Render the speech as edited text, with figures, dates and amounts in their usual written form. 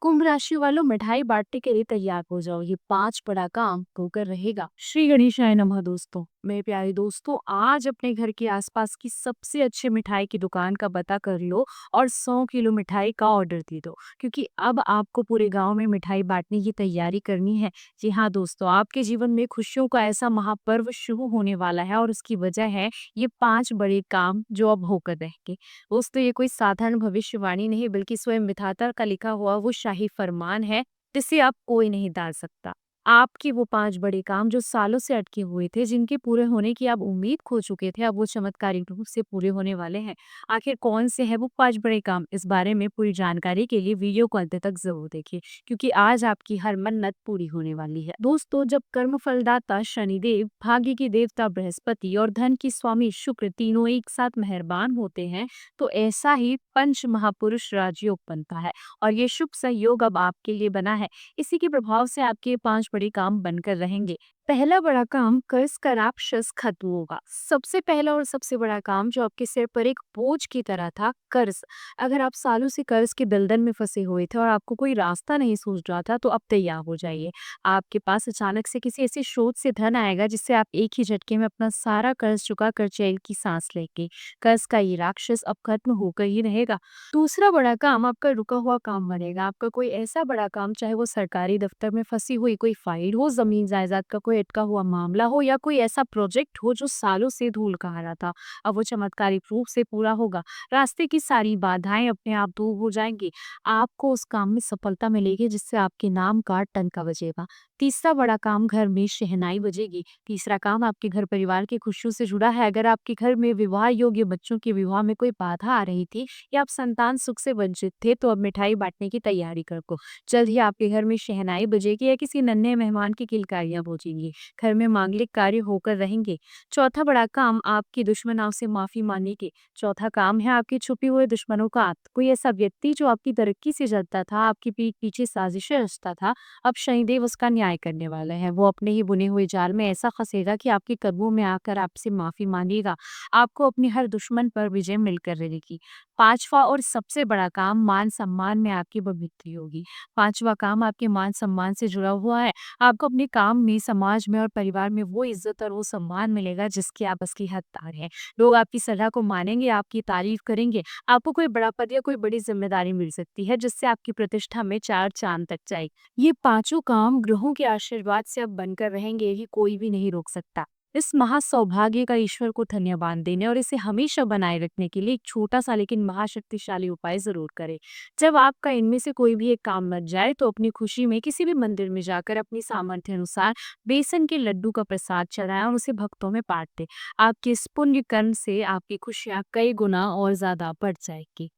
कुंभ राशि वालों, मिठाई बांटने के लिए तैयार हो जाओ। ये 5 बड़ा काम होकर रहेगा। श्री गणेशाय नमः। दोस्तों, मेरे प्यारे दोस्तों, आज अपने घर के आसपास की सबसे अच्छी मिठाई की दुकान का पता कर लो और 100 किलो मिठाई का ऑर्डर दे दो, क्योंकि अब आपको पूरे गांव में मिठाई बांटने की तैयारी करनी है। जी हाँ दोस्तों, आपके जीवन में खुशियों का ऐसा महापर्व शुरू होने वाला है और उसकी वजह है ये 5 बड़े काम जो अब होकर रहेंगे। दोस्तों, ये कोई साधारण भविष्यवाणी नहीं, बल्कि स्वयं विधाता का लिखा हुआ वो शाही फरमान है, जिसे अब कोई नहीं टाल सकता। आपके वो 5 बड़े काम जो सालों से अटके हुए थे, जिनके पूरे होने की आप उम्मीद खो चुके थे, अब वो चमत्कारिक रूप से पूरे होने वाले हैं। आखिर कौन से हैं वो 5 बड़े काम? इस बारे में पूरी जानकारी के लिए वीडियो को अंत तक ज़रूर देखिए, क्योंकि आज आपकी हर मन्नत पूरी होने वाली है। दोस्तों, जब कर्म फलदाता शनिदेव, भाग्य के देवता बृहस्पति और धन की स्वामी शुक्र तीनों एक साथ मेहरबान होते हैं, तो ऐसा ही पंच महापुरुष राजयोग बनता है और ये शुभ संयोग अब आपके लिए बना है। इसी के प्रभाव से आपके 5 बड़े काम बनकर रहेंगे। पहला बड़ा काम, कर्ज का राक्षस खत्म होगा। सबसे पहला और सबसे बड़ा काम जो आपके सिर पर एक बोझ की तरह था, कर्ज। अगर आप सालों से कर्ज के दलदल में फंसे हुए थे और आपको कोई रास्ता नहीं सूझ रहा था, तो अब तैयार हो जाइए। आपके पास अचानक से किसी ऐसे स्रोत से धन आएगा, जिससे आप एक ही झटके में अपना सारा कर्ज चुका कर चैन की सांस लेंगे। कर्ज का ये राक्षस अब खत्म होकर ही रहेगा। दूसरा बड़ा काम, आपका रुका हुआ काम बनेगा। आपका कोई ऐसा बड़ा काम, चाहे वो सरकारी दफ्तर में फंसी हुई कोई फाइल हो, जमीन जायदाद का कोई अटका हुआ मामला हो, या कोई ऐसा प्रोजेक्ट हो जो सालों से धूल खा रहा था, अब वो चमत्कारिक रूप से पूरा होगा। रास्ते की सारी बाधाएं अपने आप दूर हो जाएंगी। आपको उस काम में सफलता मिलेगी, जिससे आपके नाम का टंका बजेगा। तीसरा बड़ा काम, घर में शहनाई बजेगी। तीसरा काम आपके घर परिवार की खुशियों से जुड़ा है। अगर आपके घर में विवाह योग्य बच्चों के विवाह में कोई बाधा आ रही थी, या आप संतान सुख से वंचित थे, तो अब मिठाई बांटने की तैयारी कर लो। जल्द ही आपके घर में शहनाई बजेगी या किसी नन्हे मेहमान की किलकारियां बजेंगी। घर में मांगलिक कार्य होकर रहेंगे। चौथा बड़ा काम, आपकी दुश्मनों से माफी मांगेगी। चौथा काम है आपके छुपे हुए दुश्मनों का अंत। कोई ऐसा व्यक्ति जो आपकी तरक्की से जलता था, आपकी पीठ पीछे साजिशें रचता था, अब शनिदेव उसका न्याय करने वाला है। वो अपने ही बुने हुए जाल में ऐसा फंसेगा कि आपके कदमों में आकर आपसे माफी मांगेगा। आपको अपने हर दुश्मन पर विजय मिलकर रहेगी। पांचवा और सबसे बड़ा काम, मान सम्मान में आपकी बढ़ोतरी होगी। पांचवा काम आपके मान सम्मान से जुड़ा हुआ है। आपको अपने काम में, समाज में और परिवार में वो इज्जत और वो सम्मान मिलेगा जिसकी आप असली हकदार हैं। लोग आपकी सलाह को मानेंगे, आपकी तारीफ करेंगे। आपको कोई बड़ा पद या कोई बड़ी जिम्मेदारी मिल सकती है, जिससे आपकी प्रतिष्ठा में 4 चांद तक जाएगी। ये पांचों काम ग्रहों के आशीर्वाद से अब बनकर रहेंगे, ये कोई भी नहीं रोक सकता। इस महासौभाग्य का ईश्वर को धन्यवाद देने और इसे हमेशा बनाए रखने के लिए एक छोटा सा लेकिन महाशक्तिशाली उपाय जरूर करें। जब आपका इनमें से कोई भी एक काम बच जाए, तो अपनी खुशी में किसी भी मंदिर में जाकर अपनी सामर्थ्य अनुसार बेसन के लड्डू का प्रसाद चढ़ाएं और उसे भक्तों में बांट दें। आपके इस पुण्य कर्म से आपकी खुशियां कई गुना और ज्यादा बढ़ जाएगी।